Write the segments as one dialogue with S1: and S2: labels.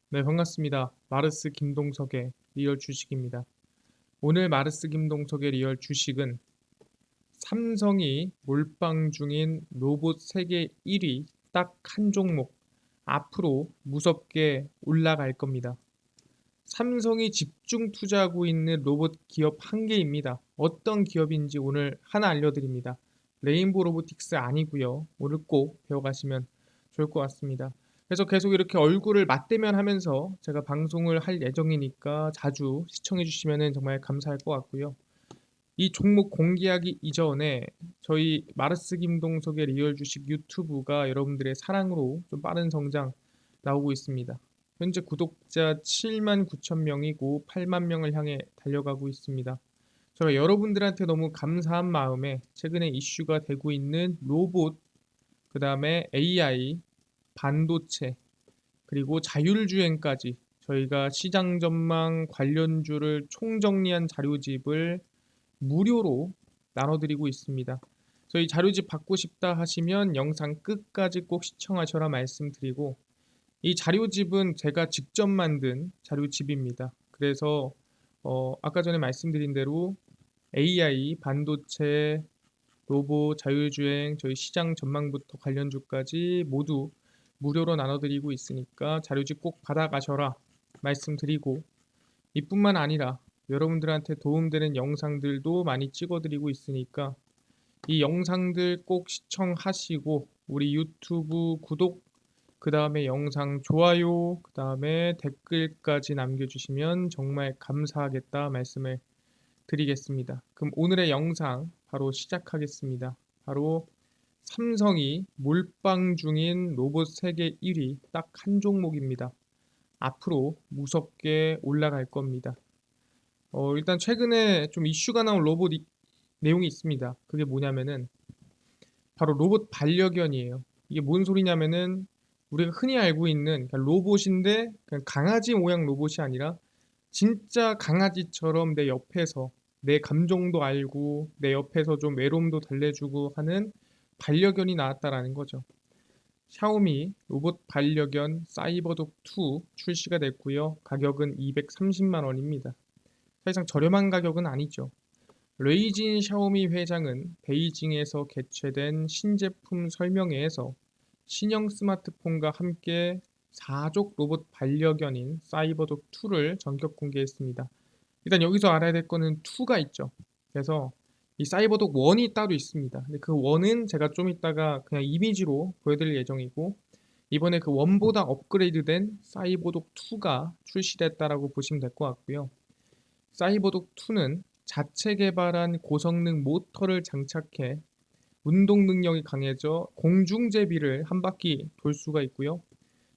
S1: 네, 반갑습니다. 마르스 김동석의 리얼 주식입니다. 오늘 마르스 김동석의 리얼 주식은 삼성이 몰빵 중인 로봇 세계 1위 딱 한 종목 앞으로 무섭게 올라갈 겁니다. 삼성이 집중 투자하고 있는 로봇 기업 한 개입니다. 어떤 기업인지 오늘 하나 알려드립니다. 레인보 로보틱스 아니고요. 오늘 꼭 배워가시면 좋을 것 같습니다. 그래서 계속 이렇게 얼굴을 맞대면 하면서 제가 방송을 할 예정이니까 자주 시청해 주시면 정말 감사할 것 같고요. 이 종목 공개하기 이전에 저희 마르스 김동석의 리얼 주식 유튜브가 여러분들의 사랑으로 좀 빠른 성장 나오고 있습니다. 현재 구독자 7만 9천 명이고 8만 명을 향해 달려가고 있습니다. 제가 여러분들한테 너무 감사한 마음에 최근에 이슈가 되고 있는 로봇, 그 다음에 AI, 반도체, 그리고 자율주행까지 저희가 시장 전망 관련주를 총정리한 자료집을 무료로 나눠드리고 있습니다. 저희 자료집 받고 싶다 하시면 영상 끝까지 꼭 시청하셔라 말씀드리고, 이 자료집은 제가 직접 만든 자료집입니다. 그래서 아까 전에 말씀드린 대로 AI, 반도체, 로봇, 자율주행, 저희 시장 전망부터 관련주까지 모두 무료로 나눠드리고 있으니까 자료집 꼭 받아가셔라 말씀드리고, 이뿐만 아니라 여러분들한테 도움되는 영상들도 많이 찍어드리고 있으니까 이 영상들 꼭 시청하시고 우리 유튜브 구독, 그 다음에 영상 좋아요, 그 다음에 댓글까지 남겨주시면 정말 감사하겠다 말씀을 드리겠습니다. 그럼 오늘의 영상 바로 시작하겠습니다. 바로 삼성이 몰빵 중인 로봇 세계 1위 딱 한 종목입니다. 앞으로 무섭게 올라갈 겁니다. 일단 최근에 좀 이슈가 나온 로봇 내용이 있습니다. 그게 뭐냐면은 바로 로봇 반려견이에요. 이게 뭔 소리냐면은 우리가 흔히 알고 있는 그냥 로봇인데 그냥 강아지 모양 로봇이 아니라 진짜 강아지처럼 내 옆에서 내 감정도 알고 내 옆에서 좀 외로움도 달래주고 하는 반려견이 나왔다라는 거죠. 샤오미 로봇 반려견 사이버독 2 출시가 됐고요. 가격은 230만 원입니다. 사실상 저렴한 가격은 아니죠. 레이진 샤오미 회장은 베이징에서 개최된 신제품 설명회에서 신형 스마트폰과 함께 4족 로봇 반려견인 사이버독 2를 전격 공개했습니다. 일단 여기서 알아야 될 거는 2가 있죠. 그래서 이 사이버독 1이 따로 있습니다. 근데 그 1은 제가 좀 이따가 그냥 이미지로 보여드릴 예정이고, 이번에 그 1보다 업그레이드된 사이버독 2가 출시됐다라고 보시면 될 것 같고요. 사이버독 2는 자체 개발한 고성능 모터를 장착해 운동 능력이 강해져 공중제비를 한 바퀴 돌 수가 있고요.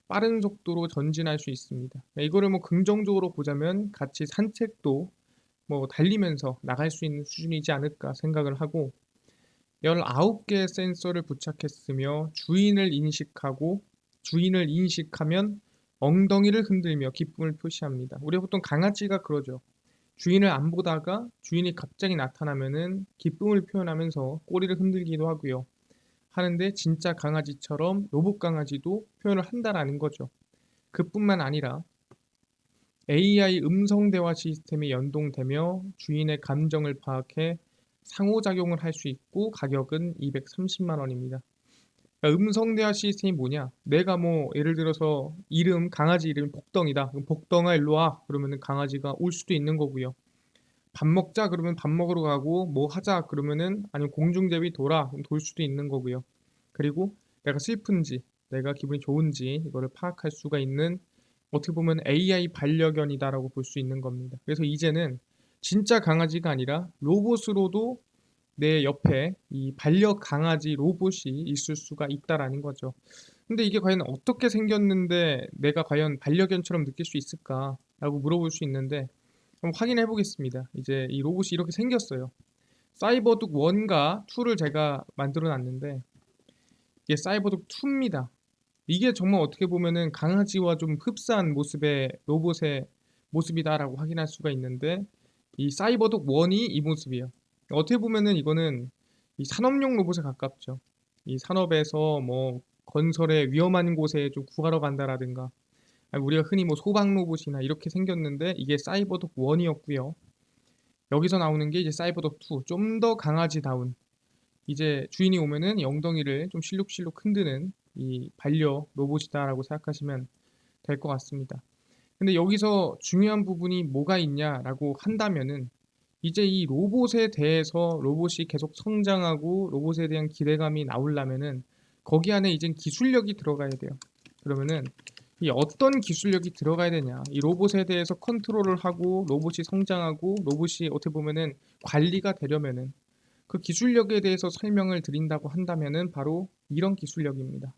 S1: 빠른 속도로 전진할 수 있습니다. 이거를 뭐 긍정적으로 보자면 같이 산책도 뭐 달리면서 나갈 수 있는 수준이지 않을까 생각을 하고, 19개의 센서를 부착했으며 주인을 인식하면 엉덩이를 흔들며 기쁨을 표시합니다. 우리가 보통 강아지가 그러죠. 주인을 안 보다가 주인이 갑자기 나타나면은 기쁨을 표현하면서 꼬리를 흔들기도 하고요. 하는데 진짜 강아지처럼 로봇 강아지도 표현을 한다라는 거죠. 그뿐만 아니라 AI 음성 대화 시스템이 연동되며 주인의 감정을 파악해 상호작용을 할 수 있고 가격은 230만 원입니다. 그러니까 음성 대화 시스템이 뭐냐? 내가 뭐 예를 들어서 강아지 이름이 복덩이다. 그럼 복덩아 일로 와. 그러면은 강아지가 올 수도 있는 거고요. 밥 먹자 그러면 밥 먹으러 가고, 뭐 하자 그러면은 아니면 공중제비 돌아 그럼 돌 수도 있는 거고요. 그리고 내가 슬픈지 내가 기분이 좋은지 이거를 파악할 수가 있는, 어떻게 보면 AI 반려견이다라고 볼 수 있는 겁니다. 그래서 이제는 진짜 강아지가 아니라 로봇으로도 내 옆에 이 반려 강아지 로봇이 있을 수가 있다라는 거죠. 근데 이게 과연 어떻게 생겼는데 내가 과연 반려견처럼 느낄 수 있을까라고 물어볼 수 있는데, 한번 확인해 보겠습니다. 이제 이 로봇이 이렇게 생겼어요. 사이버둑 1과 2를 제가 만들어 놨는데 이게 사이버둑 2입니다. 이게 정말 어떻게 보면은 강아지와 좀 흡사한 모습의 로봇의 모습이다라고 확인할 수가 있는데, 이 사이버독 1이 이 모습이에요. 어떻게 보면은 이거는 이 산업용 로봇에 가깝죠. 이 산업에서 뭐 건설의 위험한 곳에 좀 구하러 간다라든가 우리가 흔히 뭐 소방 로봇이나 이렇게 생겼는데 이게 사이버독 1이었고요. 여기서 나오는 게 이제 사이버독 2, 좀 더 강아지다운, 이제 주인이 오면은 이 엉덩이를 좀 실룩실룩 흔드는 이 반려 로봇이다라고 생각하시면 될 것 같습니다. 근데 여기서 중요한 부분이 뭐가 있냐라고 한다면은 이제 이 로봇에 대해서 로봇이 계속 성장하고 로봇에 대한 기대감이 나오려면은 거기 안에 이제 기술력이 들어가야 돼요. 그러면은 이 어떤 기술력이 들어가야 되냐? 이 로봇에 대해서 컨트롤을 하고 로봇이 성장하고 로봇이 어떻게 보면은 관리가 되려면은 그 기술력에 대해서 설명을 드린다고 한다면은 바로 이런 기술력입니다.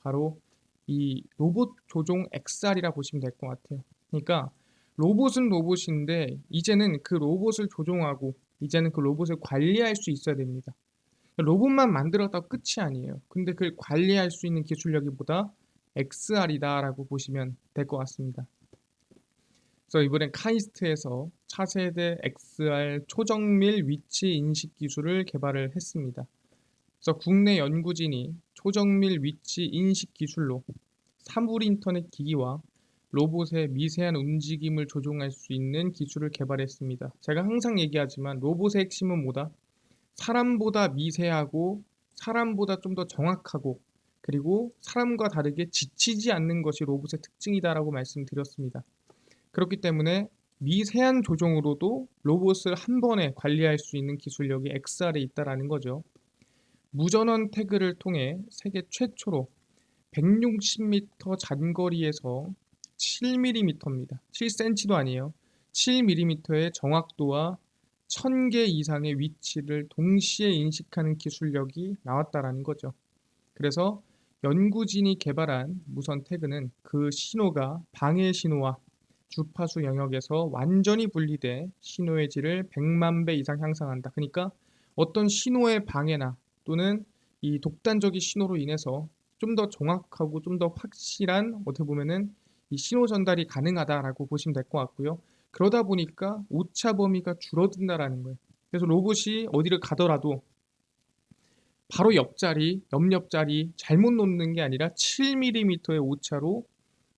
S1: 바로 이 로봇 조종 XR이라 보시면 될 것 같아요. 그러니까 로봇은 로봇인데 이제는 그 로봇을 조종하고 이제는 그 로봇을 관리할 수 있어야 됩니다. 로봇만 만들었다고 끝이 아니에요. 근데 그걸 관리할 수 있는 기술력이 보다 XR이다라고 보시면 될 것 같습니다. 그래서 이번엔 카이스트에서 차세대 XR 초정밀 위치 인식 기술을 개발을 했습니다. 그래서 국내 연구진이 초정밀 위치 인식 기술로 사물 인터넷 기기와 로봇의 미세한 움직임을 조종할 수 있는 기술을 개발했습니다. 제가 항상 얘기하지만 로봇의 핵심은 뭐다? 사람보다 미세하고 사람보다 좀 더 정확하고 그리고 사람과 다르게 지치지 않는 것이 로봇의 특징이다라고 말씀드렸습니다. 그렇기 때문에 미세한 조종으로도 로봇을 한 번에 관리할 수 있는 기술력이 XR에 있다라는 거죠. 무전원 태그를 통해 세계 최초로 160m 장거리에서 7mm입니다. 7cm도 아니에요. 7mm의 정확도와 1000개 이상의 위치를 동시에 인식하는 기술력이 나왔다라는 거죠. 그래서 연구진이 개발한 무선 태그는 그 신호가 방해 신호와 주파수 영역에서 완전히 분리돼 신호의 질을 100만 배 이상 향상한다. 그러니까 어떤 신호의 방해나 또는 이 독단적인 신호로 인해서 좀 더 정확하고 좀 더 확실한 어떻게 보면은 이 신호 전달이 가능하다라고 보시면 될 것 같고요. 그러다 보니까 오차 범위가 줄어든다라는 거예요. 그래서 로봇이 어디를 가더라도 바로 옆자리, 옆자리 잘못 놓는 게 아니라 7mm의 오차로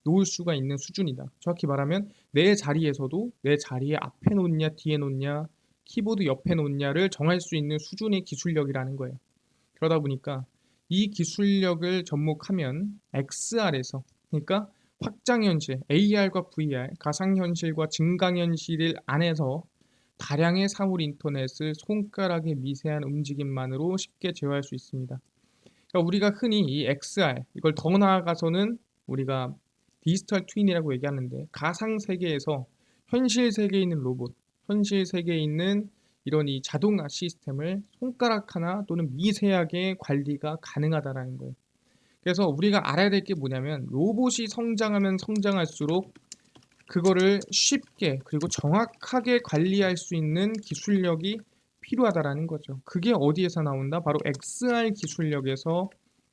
S1: 놓을 수가 있는 수준이다. 정확히 말하면 내 자리에서도 내 자리에 앞에 놓냐 뒤에 놓냐 키보드 옆에 놓냐를 정할 수 있는 수준의 기술력이라는 거예요. 그러다 보니까 이 기술력을 접목하면 XR에서 그러니까 확장현실, AR과 VR, 가상현실과 증강현실 안에서 다량의 사물 인터넷을 손가락의 미세한 움직임만으로 쉽게 제어할 수 있습니다. 그러니까 우리가 흔히 이 XR 이걸 더 나아가서는 우리가 디지털 트윈이라고 얘기하는데 가상 세계에서 현실 세계에 있는 로봇, 현실 세계에 있는 이런 이 자동화 시스템을 손가락 하나 또는 미세하게 관리가 가능하다라는 거예요. 그래서 우리가 알아야 될 게 뭐냐면 로봇이 성장하면 성장할수록 그거를 쉽게 그리고 정확하게 관리할 수 있는 기술력이 필요하다라는 거죠. 그게 어디에서 나온다? 바로 XR 기술력에서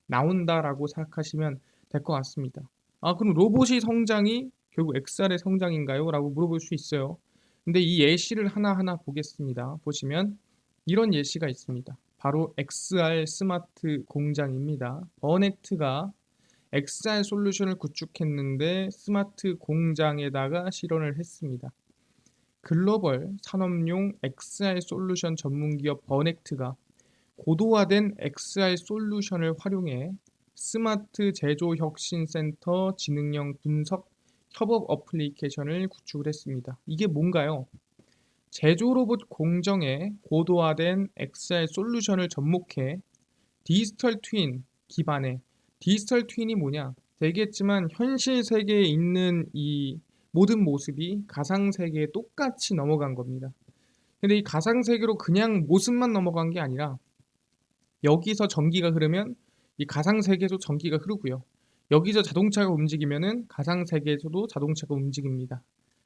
S1: 나온다라고 생각하시면 될 것 같습니다. 아, 그럼 로봇이 성장이 결국 XR의 성장인가요? 라고 물어볼 수 있어요. 근데 이 예시를 하나하나 보겠습니다. 보시면 이런 예시가 있습니다. 바로 XR 스마트 공장입니다. 버넥트가 XR 솔루션을 구축했는데 스마트 공장에다가 실현을 했습니다. 글로벌 산업용 XR 솔루션 전문기업 버넥트가 고도화된 XR 솔루션을 활용해 스마트 제조 혁신 센터 지능형 분석 협업 어플리케이션을 구축을 했습니다. 이게 뭔가요? 제조 로봇 공정에 고도화된 XR 솔루션을 접목해 디지털 트윈 기반의 디지털 트윈이 뭐냐? 되겠지만 현실 세계에 있는 이 모든 모습이 가상 세계에 똑같이 넘어간 겁니다. 근데 이 가상 세계로 그냥 모습만 넘어간 게 아니라 여기서 전기가 흐르면 이 가상 세계에서 전기가 흐르고요. 여기서 자동차가 움직이면은 가상 세계에서도 자동차가 움직입니다.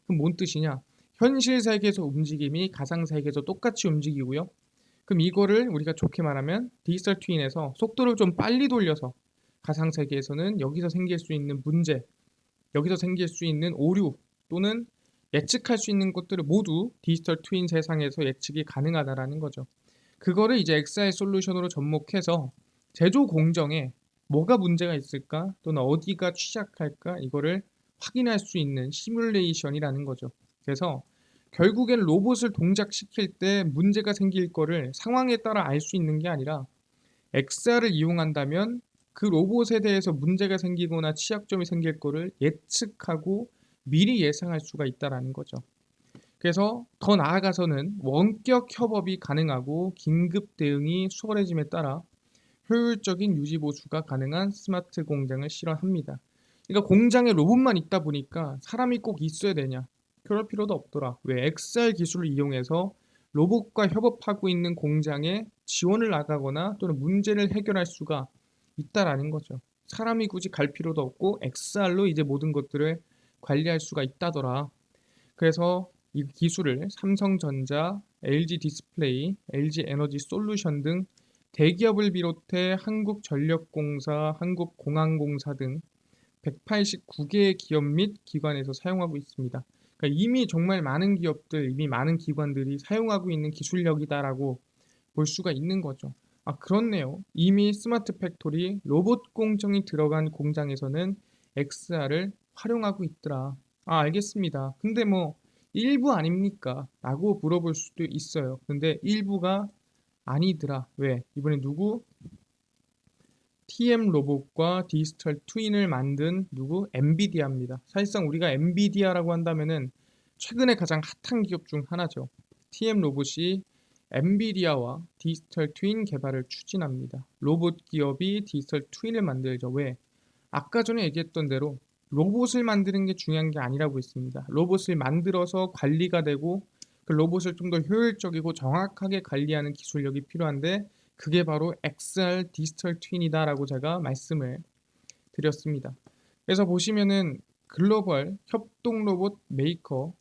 S1: 그럼 뭔 뜻이냐? 현실 세계에서 움직임이 가상 세계에서 똑같이 움직이고요. 그럼 이거를 우리가 좋게 말하면 디지털 트윈에서 속도를 좀 빨리 돌려서 가상 세계에서는 여기서 생길 수 있는 문제, 여기서 생길 수 있는 오류 또는 예측할 수 있는 것들을 모두 디지털 트윈 세상에서 예측이 가능하다라는 거죠. 그거를 이제 XR 솔루션으로 접목해서 제조 공정에 뭐가 문제가 있을까 또는 어디가 취약할까 이거를 확인할 수 있는 시뮬레이션이라는 거죠. 그래서 결국엔 로봇을 동작시킬 때 문제가 생길 거를 상황에 따라 알 수 있는 게 아니라 XR을 이용한다면 그 로봇에 대해서 문제가 생기거나 취약점이 생길 거를 예측하고 미리 예상할 수가 있다라는 거죠. 그래서 더 나아가서는 원격 협업이 가능하고 긴급 대응이 수월해짐에 따라 효율적인 유지 보수가 가능한 스마트 공장을 실현합니다. 그러니까 공장에 로봇만 있다 보니까 사람이 꼭 있어야 되냐? 그럴 필요도 없더라. 왜 XR 기술을 이용해서 로봇과 협업하고 있는 공장에 지원을 나가거나 또는 문제를 해결할 수가 있다라는 거죠. 사람이 굳이 갈 필요도 없고 XR로 이제 모든 것들을 관리할 수가 있다더라. 그래서 이 기술을 삼성전자, LG 디스플레이, LG 에너지 솔루션 등 대기업을 비롯해 한국전력공사, 한국공항공사 등 189개의 기업 및 기관에서 사용하고 있습니다. 그러니까 이미 정말 많은 기업들, 이미 많은 기관들이 사용하고 있는 기술력이다라고 볼 수가 있는 거죠. 아, 그렇네요. 이미 스마트 팩토리, 로봇 공정이 들어간 공장에서는 XR을 활용하고 있더라. 아, 알겠습니다. 근데 뭐 일부 아닙니까? 라고 물어볼 수도 있어요. 근데 일부가 아니더라. 왜? 이번에 누구? TM 로봇과 디지털 트윈을 만든 누구? 엔비디아입니다. 사실상 우리가 엔비디아라고 한다면은 최근에 가장 핫한 기업 중 하나죠. TM 로봇이 엔비디아와 디지털 트윈 개발을 추진합니다. 로봇 기업이 디지털 트윈을 만들죠. 왜? 아까 전에 얘기했던 대로 로봇을 만드는 게 중요한 게 아니라고 했습니다. 로봇을 만들어서 관리가 되고 그 로봇을 좀 더 효율적이고 정확하게 관리하는 기술력이 필요한데 그게 바로 XR 디지털 트윈이다라고 제가 말씀을 드렸습니다. 그래서 보시면은 글로벌 협동 로봇 메이커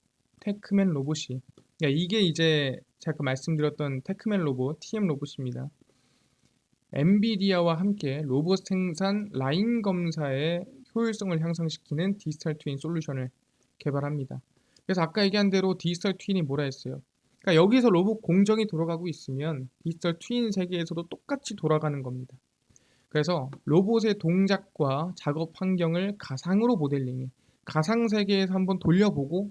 S1: 테크맨 로봇이 이게 이제 제가 말씀드렸던 테크맨 로봇 TM 로봇입니다. 엔비디아와 함께 로봇 생산 라인 검사의 효율성을 향상시키는 디지털 트윈 솔루션을 개발합니다. 그래서 아까 얘기한 대로 디지털 트윈이 뭐라 했어요? 그러니까 여기서 로봇 공정이 돌아가고 있으면 디지털 트윈 세계에서도 똑같이 돌아가는 겁니다. 그래서 로봇의 동작과 작업 환경을 가상으로 모델링해 가상 세계에서 한번 돌려보고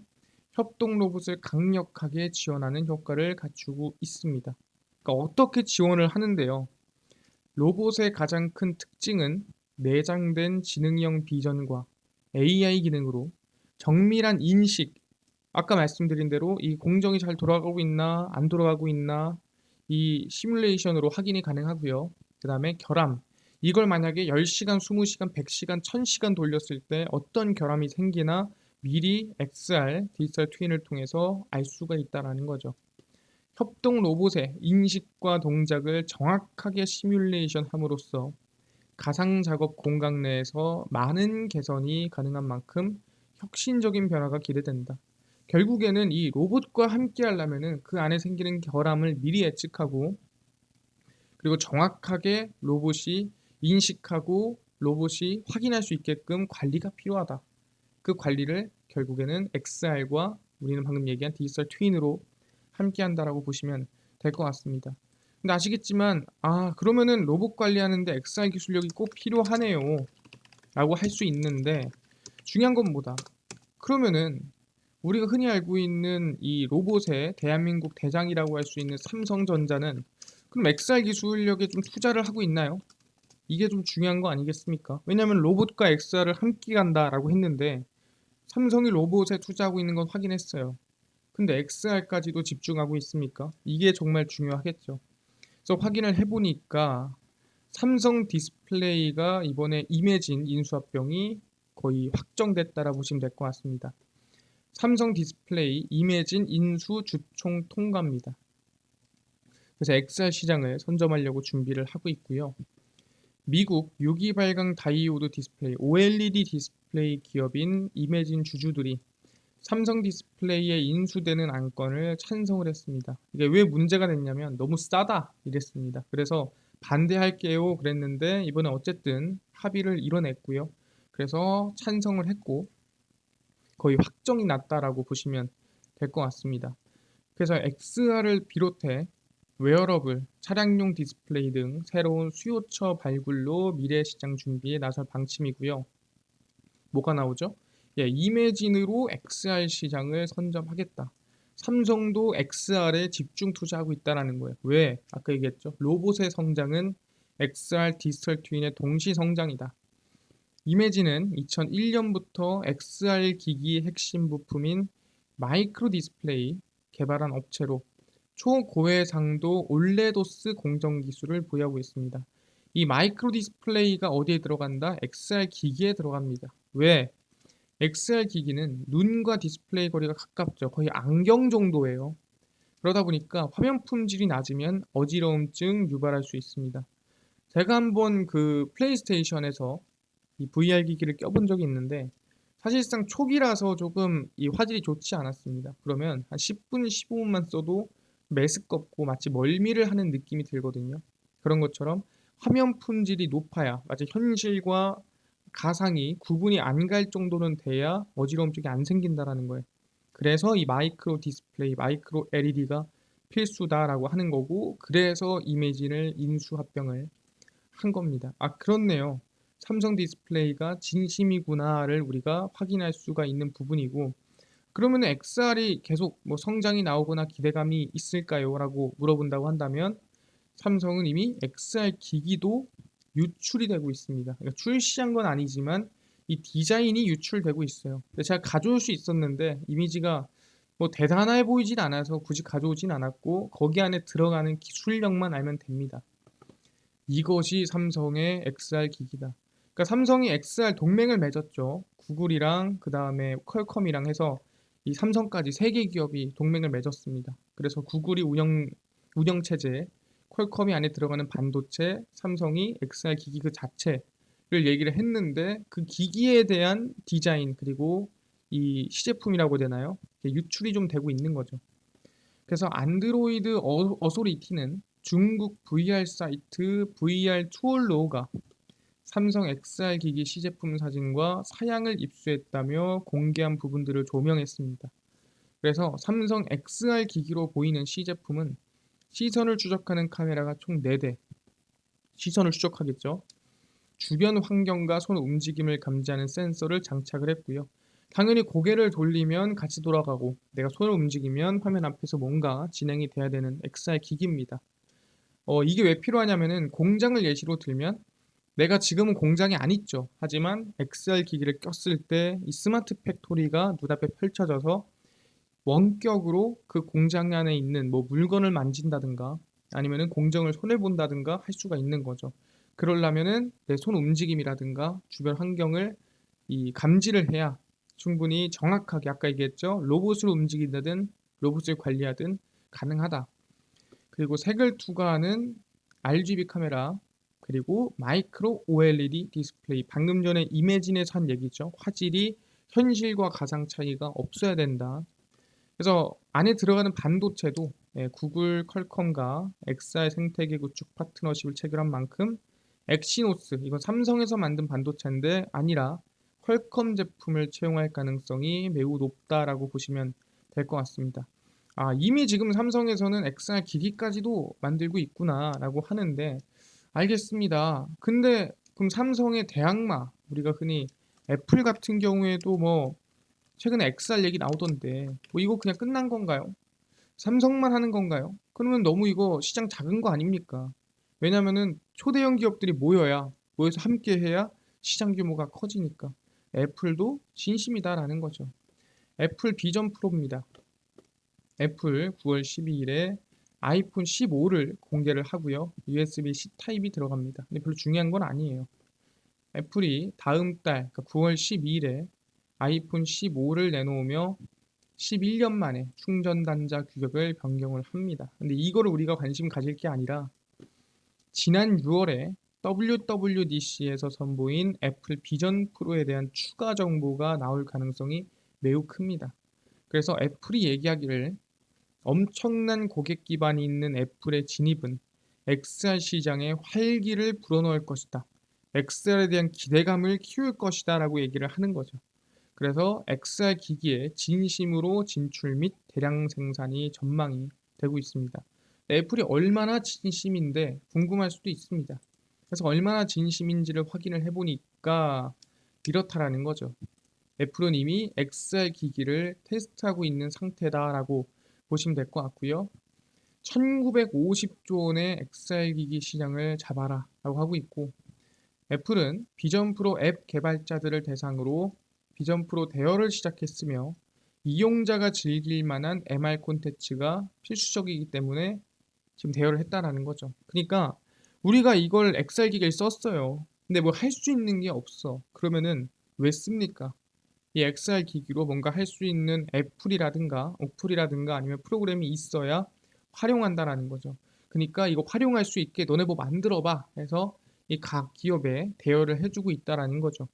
S1: 협동 로봇을 강력하게 지원하는 효과를 갖추고 있습니다. 그러니까 어떻게 지원을 하는데요? 로봇의 가장 큰 특징은 내장된 지능형 비전과 AI 기능으로 정밀한 인식, 아까 말씀드린 대로 이 공정이 잘 돌아가고 있나 안 돌아가고 있나 이 시뮬레이션으로 확인이 가능하고요. 그 다음에 결함, 이걸 만약에 10시간, 20시간, 100시간, 1000시간 돌렸을 때 어떤 결함이 생기나 미리 XR, 디지털 트윈을 통해서 알 수가 있다는 거죠. 협동 로봇의 인식과 동작을 정확하게 시뮬레이션 함으로써 가상 작업 공간 내에서 많은 개선이 가능한 만큼 혁신적인 변화가 기대된다. 결국에는 이 로봇과 함께 하려면은 그 안에 생기는 결함을 미리 예측하고 그리고 정확하게 로봇이 인식하고 로봇이 확인할 수 있게끔 관리가 필요하다. 그 관리를 결국에는 XR과 우리는 방금 얘기한 디지털 트윈으로 함께 한다라고 보시면 될 것 같습니다. 근데 아시겠지만 그러면은 로봇 관리하는데 XR 기술력이 꼭 필요하네요 라고 할 수 있는데 중요한 건 뭐다? 그러면은 우리가 흔히 알고 있는 이 로봇의 대한민국 대장이라고 할 수 있는 삼성전자는 그럼 XR 기술력에 좀 투자를 하고 있나요? 이게 좀 중요한 거 아니겠습니까? 왜냐하면 로봇과 XR을 함께 간다라고 했는데 삼성이 로봇에 투자하고 있는 건 확인했어요. 근데 XR까지도 집중하고 있습니까? 이게 정말 중요하겠죠. 그래서 확인을 해보니까 삼성 디스플레이가 이번에 임해진 인수합병이 거의 확정됐다라 보시면 될 것 같습니다. 삼성 디스플레이 임해진 인수 주총 통과입니다. 그래서 XR 시장을 선점하려고 준비를 하고 있고요. 미국 유기 발광 다이오드 디스플레이 OLED 디스플레이 기업인 임해진 주주들이 삼성 디스플레이에 인수되는 안건을 찬성을 했습니다. 이게 왜 문제가 됐냐면 너무 싸다 이랬습니다. 그래서 반대할게요 그랬는데 이번에 어쨌든 합의를 이뤄냈고요. 그래서 찬성을 했고 거의 확정이 났다라고 보시면 될 것 같습니다. 그래서 XR을 비롯해 웨어러블, 차량용 디스플레이 등 새로운 수요처 발굴로 미래 시장 준비에 나설 방침이고요. 뭐가 나오죠? 이매진으로 XR 시장을 선점하겠다. 삼성도 XR에 집중 투자하고 있다라는 거예요. 왜? 아까 얘기했죠. 로봇의 성장은 XR 디지털 트윈의 동시 성장이다. 이매진은 2001년부터 XR 기기의 핵심 부품인 마이크로 디스플레이 개발한 업체로 초고해상도 올레도스 공정 기술을 보유하고 있습니다. 이 마이크로 디스플레이가 어디에 들어간다? XR 기기에 들어갑니다. 왜? XR 기기는 눈과 디스플레이 거리가 가깝죠. 거의 안경 정도예요. 그러다 보니까 화면 품질이 낮으면 어지러움증 유발할 수 있습니다. 제가 한번 그 플레이스테이션에서 이 VR 기기를 껴본 적이 있는데 사실상 초기라서 조금 이 화질이 좋지 않았습니다. 그러면 한 10분, 15분만 써도 메스껍고 마치 멀미를 하는 느낌이 들거든요. 그런 것처럼 화면 품질이 높아야 마치 현실과 가상이 구분이 안 갈 정도는 돼야 어지러움증이 안 생긴다라는 거예요. 그래서 이 마이크로 디스플레이, 마이크로 LED가 필수다라고 하는 거고, 그래서 이매진을 인수합병을 한 겁니다. 아, 그렇네요. 삼성 디스플레이가 진심이구나를 우리가 확인할 수가 있는 부분이고, 그러면 XR이 계속 뭐 성장이 나오거나 기대감이 있을까요? 라고 물어본다고 한다면 삼성은 이미 XR 기기도 유출이 되고 있습니다. 그러니까 출시한 건 아니지만 이 디자인이 유출되고 있어요. 제가 가져올 수 있었는데 이미지가 뭐 대단해 보이진 않아서 굳이 가져오진 않았고, 거기 안에 들어가는 기술력만 알면 됩니다. 이것이 삼성의 XR 기기다. 그러니까 삼성이 XR 동맹을 맺었죠. 구글이랑 그 다음에 퀄컴이랑 해서 이 삼성까지 세 개 기업이 동맹을 맺었습니다. 그래서 구글이 운영 체제, 퀄컴이 안에 들어가는 반도체, 삼성이 XR 기기 그 자체를 얘기를 했는데, 그 기기에 대한 디자인 그리고 이 시제품이라고 해야 되나요? 유출이 좀 되고 있는 거죠. 그래서 안드로이드 어소리티는 중국 VR 사이트 VR 투얼로우가 삼성 XR 기기 시제품 사진과 사양을 입수했다며 공개한 부분들을 조명했습니다. 그래서 삼성 XR 기기로 보이는 시제품은 시선을 추적하는 카메라가 총 4대, 시선을 추적하겠죠. 주변 환경과 손 움직임을 감지하는 센서를 장착을 했고요. 당연히 고개를 돌리면 같이 돌아가고 내가 손을 움직이면 화면 앞에서 뭔가 진행이 돼야 되는 XR 기기입니다. 이게 왜 필요하냐면은 공장을 예시로 들면 내가 지금은 공장에 안 있죠. 하지만 XR 기기를 꼈을 때 이 스마트 팩토리가 눈앞에 펼쳐져서 원격으로 그 공장 안에 있는 뭐 물건을 만진다든가 아니면은 공정을 손해 본다든가 할 수가 있는 거죠. 그러려면은 내 손 움직임이라든가 주변 환경을 이 감지를 해야 충분히 정확하게, 아까 얘기했죠. 로봇을 움직이든 로봇을 관리하든 가능하다. 그리고 색을 투과하는 RGB 카메라, 그리고 마이크로 OLED 디스플레이, 방금 전에 이매진에서 한 얘기죠. 화질이 현실과 가상 차이가 없어야 된다. 그래서 안에 들어가는 반도체도 구글, 퀄컴과 엑사의 생태계 구축 파트너십을 체결한 만큼 엑시노스, 이건 삼성에서 만든 반도체인데 아니라 퀄컴 제품을 채용할 가능성이 매우 높다라고 보시면 될 것 같습니다. 아, 이미 지금 삼성에서는 XR 기기까지도 만들고 있구나라고 하는데, 알겠습니다. 근데 그럼 삼성의 대항마, 우리가 흔히 애플 같은 경우에도 뭐 최근에 XR 얘기 나오던데 뭐 이거 그냥 끝난 건가요? 삼성만 하는 건가요? 그러면 너무 이거 시장 작은 거 아닙니까? 왜냐면은 초대형 기업들이 모여서 함께 해야 시장 규모가 커지니까. 애플도 진심이다라는 거죠. 애플 비전 프로입니다. 애플 9월 12일에 아이폰 15를 공개를 하고요. USB-C 타입이 들어갑니다. 근데 별로 중요한 건 아니에요. 애플이 다음 달, 그러니까 9월 12일에 아이폰 15를 내놓으며 11년 만에 충전 단자 규격을 변경을 합니다. 근데 이거를 우리가 관심 가질 게 아니라 지난 6월에 WWDC에서 선보인 애플 비전 프로에 대한 추가 정보가 나올 가능성이 매우 큽니다. 그래서 애플이 얘기하기를 엄청난 고객 기반이 있는 애플의 진입은 XR 시장에 활기를 불어넣을 것이다. XR에 대한 기대감을 키울 것이다 라고 얘기를 하는 거죠. 그래서 XR 기기에 진심으로 진출 및 대량 생산이 전망이 되고 있습니다. 애플이 얼마나 진심인데 궁금할 수도 있습니다. 그래서 얼마나 진심인지를 확인을 해보니까 이렇다라는 거죠. 애플은 이미 XR 기기를 테스트하고 있는 상태다라고 보시면 될 것 같고요. 1950조 원의 XR 기기 시장을 잡아라 라고 하고 있고, 애플은 비전 프로 앱 개발자들을 대상으로 비전 프로 대여를 시작했으며 이용자가 즐길 만한 MR 콘텐츠가 필수적이기 때문에 지금 대여를 했다라는 거죠. 그러니까 우리가 이걸 XR 기기를 썼어요. 근데 뭐 할 수 있는 게 없어. 그러면은 왜 씁니까? 이 XR 기기로 뭔가 할 수 있는 애플이라든가 어플이라든가 아니면 프로그램이 있어야 활용한다라는 거죠. 그러니까 이거 활용할 수 있게 너네 뭐 만들어봐 해서 이 각 기업에 대여를 해주고 있다라는 거죠.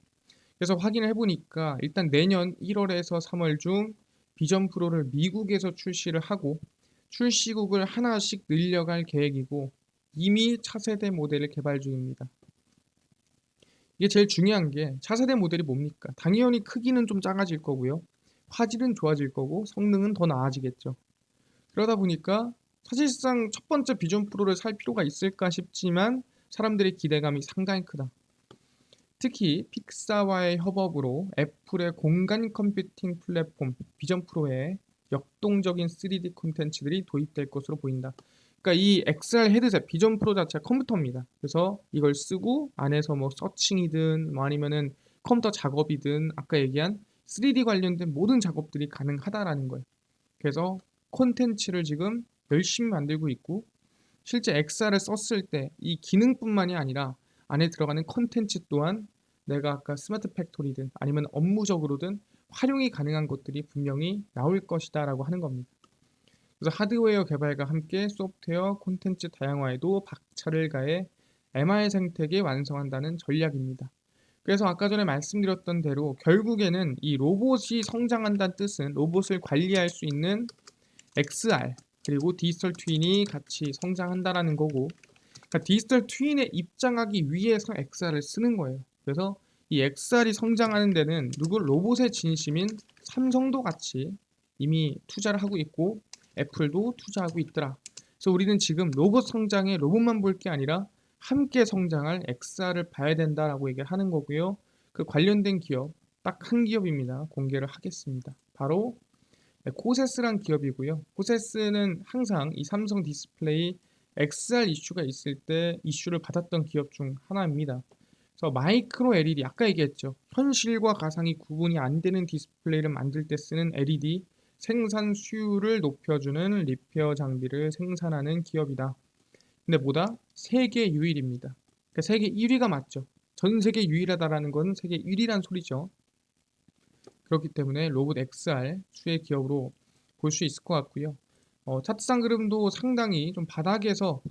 S1: 그래서 확인을 해보니까 일단 내년 1월에서 3월 중 비전 프로를 미국에서 출시를 하고 출시국을 하나씩 늘려갈 계획이고 이미 차세대 모델을 개발 중입니다. 이게 제일 중요한 게 차세대 모델이 뭡니까? 당연히 크기는 좀 작아질 거고요. 화질은 좋아질 거고 성능은 더 나아지겠죠. 그러다 보니까 사실상 첫 번째 비전 프로를 살 필요가 있을까 싶지만 사람들의 기대감이 상당히 크다. 특히 픽사와의 협업으로 애플의 공간 컴퓨팅 플랫폼 비전 프로에 역동적인 3D 콘텐츠들이 도입될 것으로 보인다. 그러니까 이 XR 헤드셋 비전 프로 자체가 컴퓨터입니다. 그래서 이걸 쓰고 안에서 뭐 서칭이든 뭐 아니면은 컴퓨터 작업이든 아까 얘기한 3D 관련된 모든 작업들이 가능하다라는 거예요. 그래서 콘텐츠를 지금 열심히 만들고 있고 실제 XR을 썼을 때 이 기능뿐만이 아니라 안에 들어가는 콘텐츠 또한 내가 아까 스마트 팩토리든 아니면 업무적으로든 활용이 가능한 것들이 분명히 나올 것이다 라고 하는 겁니다. 그래서 하드웨어 개발과 함께 소프트웨어 콘텐츠 다양화에도 박차를 가해 MR 생태계 완성한다는 전략입니다. 그래서 아까 전에 말씀드렸던 대로 결국에는 이 로봇이 성장한다는 뜻은 로봇을 관리할 수 있는 XR 그리고 디지털 트윈이 같이 성장한다라는 거고, 그러니까 디지털 트윈에 입장하기 위해서 XR을 쓰는 거예요. 그래서 이 XR이 성장하는 데는 누구 로봇의 진심인 삼성도 같이 이미 투자를 하고 있고 애플도 투자하고 있더라. 그래서 우리는 지금 로봇 성장에 로봇만 볼 게 아니라 함께 성장할 XR을 봐야 된다라고 얘기를 하는 거고요. 그 관련된 기업 딱 한 기업입니다. 공개를 하겠습니다. 바로 코세스란 기업이고요. 코세스는 항상 이 삼성 디스플레이 XR 이슈가 있을 때 이슈를 받았던 기업 중 하나입니다. 그래서 마이크로 LED 아까 얘기했죠. 현실과 가상이 구분이 안 되는 디스플레이를 만들 때 쓰는 LED 생산 수율을 높여주는 리페어 장비를 생산하는 기업이다. 근데 뭐다? 세계 유일입니다. 그러니까 세계 1위가 맞죠. 전 세계 유일하다라는 건 세계 1위란 소리죠. 그렇기 때문에 로봇 XR 수혜 기업으로 볼 수 있을 것 같고요. 차트상 그림도 상당히 좀 바닥에서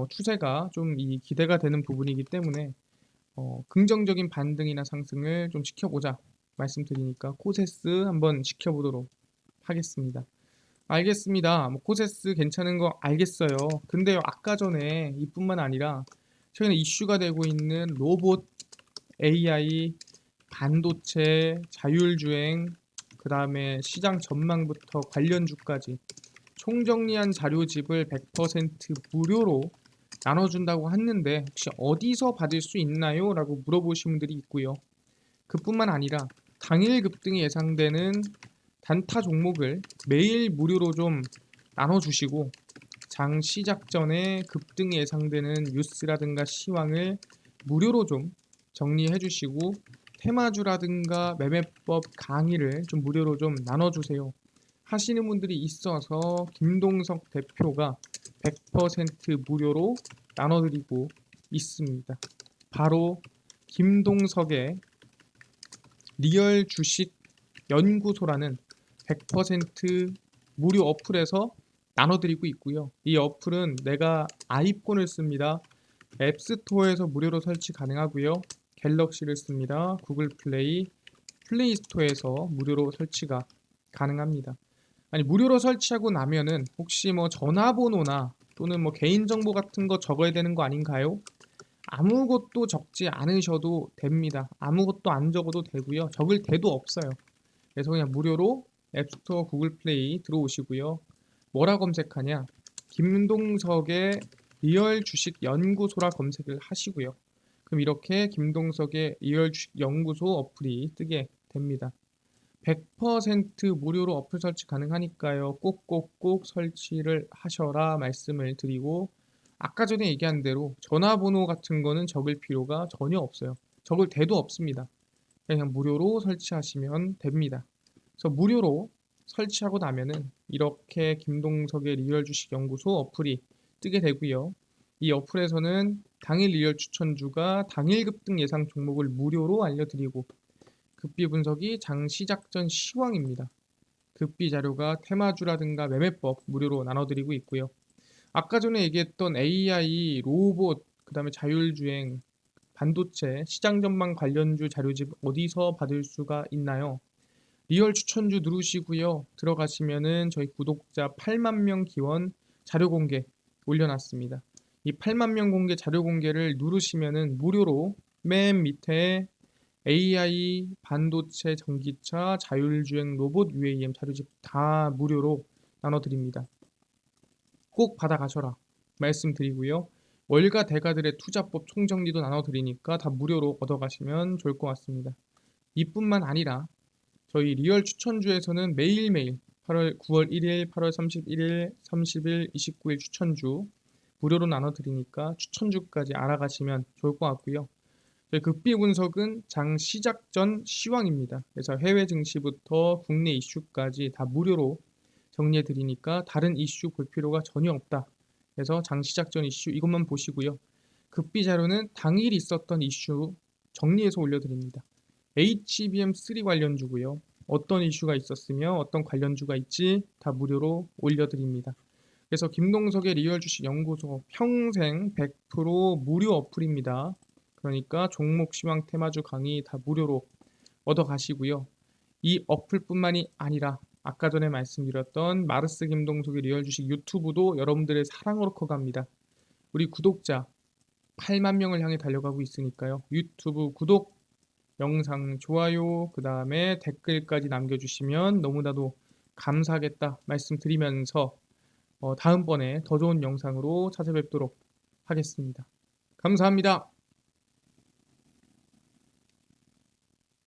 S1: 추세가 좀 이 기대가 되는 부분이기 때문에 긍정적인 반등이나 상승을 좀 지켜보자 말씀드리니까 코세스 한번 지켜보도록 하겠습니다. 알겠습니다. 뭐 코세스 괜찮은 거 알겠어요. 근데요, 아까 전에 이뿐만 아니라 최근에 이슈가 되고 있는 로봇, AI, 반도체, 자율주행, 그 다음에 시장 전망부터 관련주까지 총정리한 자료집을 100% 무료로 나눠준다고 했는데 혹시 어디서 받을 수 있나요? 라고 물어보신 분들이 있고요. 그뿐만 아니라 당일 급등이 예상되는 단타 종목을 매일 무료로 좀 나눠주시고 장 시작 전에 급등이 예상되는 뉴스라든가 시황을 무료로 좀 정리해 주시고 테마주라든가 매매법 강의를 좀 무료로 좀 나눠주세요 하시는 분들이 있어서 김동석 대표가 100% 무료로 나눠드리고 있습니다. 바로 김동석의 리얼 주식 연구소라는 100% 무료 어플에서 나눠드리고 있고요. 이 어플은 내가 아이폰을 씁니다. 앱스토어에서 무료로 설치 가능하고요. 갤럭시를 씁니다. 구글 플레이, 플레이 스토어에서 무료로 설치가 가능합니다. 아니 무료로 설치하고 나면은 혹시 뭐 전화번호나 또는 뭐 개인정보 같은 거 적어야 되는 거 아닌가요? 아무것도 적지 않으셔도 됩니다. 아무것도 안 적어도 되고요. 적을 데도 없어요. 그래서 그냥 무료로 앱스토어, 구글 플레이 들어오시고요. 뭐라 검색하냐? 김동석의 리얼 주식 연구소라 검색을 하시고요. 그럼 이렇게 김동석의 리얼 주식 연구소 어플이 뜨게 됩니다. 100% 무료로 어플 설치 가능하니까요. 꼭꼭꼭 설치를 하셔라 말씀을 드리고, 아까 전에 얘기한 대로 전화번호 같은 거는 적을 필요가 전혀 없어요. 적을 대도 없습니다. 그냥 무료로 설치하시면 됩니다. 그래서 무료로 설치하고 나면은 이렇게 김동석의 리얼 주식 연구소 어플이 뜨게 되고요. 이 어플에서는 당일 리얼 추천주가 당일 급등 예상 종목을 무료로 알려드리고, 급비 분석이 장 시작 전 시황입니다. 급비 자료가 테마주라든가 매매법 무료로 나눠드리고 있고요. 아까 전에 얘기했던 AI, 로봇, 그다음에 자율주행, 반도체, 시장 전망 관련주 자료집 어디서 받을 수가 있나요? 리얼 추천주 누르시고요. 들어가시면은 저희 구독자 8만 명 기원 자료 공개 올려놨습니다. 이 8만 명 공개 자료 공개를 누르시면은 무료로 맨 밑에 AI, 반도체, 전기차, 자율주행, 로봇, UAM 자료집 다 무료로 나눠드립니다. 꼭 받아가셔라 말씀드리고요. 월가 대가들의 투자법 총정리도 나눠드리니까 다 무료로 얻어가시면 좋을 것 같습니다. 이뿐만 아니라 저희 리얼 추천주에서는 매일매일 9월 1일, 8월 31일, 30일, 29일 추천주 무료로 나눠드리니까 추천주까지 알아가시면 좋을 것 같고요. 저희 극비 분석은 장 시작 전 시황입니다. 그래서 해외 증시부터 국내 이슈까지 다 무료로 정리해 드리니까 다른 이슈 볼 필요가 전혀 없다. 그래서 장 시작 전 이슈 이것만 보시고요. 극비 자료는 당일 있었던 이슈 정리해서 올려드립니다. HBM3 관련주고요. 어떤 이슈가 있었으며 어떤 관련주가 있지 다 무료로 올려드립니다. 그래서 김동석의 리얼 주식 연구소 평생 100% 무료 어플입니다. 그러니까 종목 시황 테마주 강의 다 무료로 얻어 가시고요. 이 어플뿐만이 아니라 아까 전에 말씀드렸던 마르스 김동석의 리얼 주식 유튜브도 여러분들의 사랑으로 커갑니다. 우리 구독자 8만 명을 향해 달려가고 있으니까요. 유튜브 구독, 영상 좋아요, 그 다음에 댓글까지 남겨주시면 너무나도 감사하겠다 말씀드리면서 다음번에 더 좋은 영상으로 찾아뵙도록 하겠습니다. 감사합니다.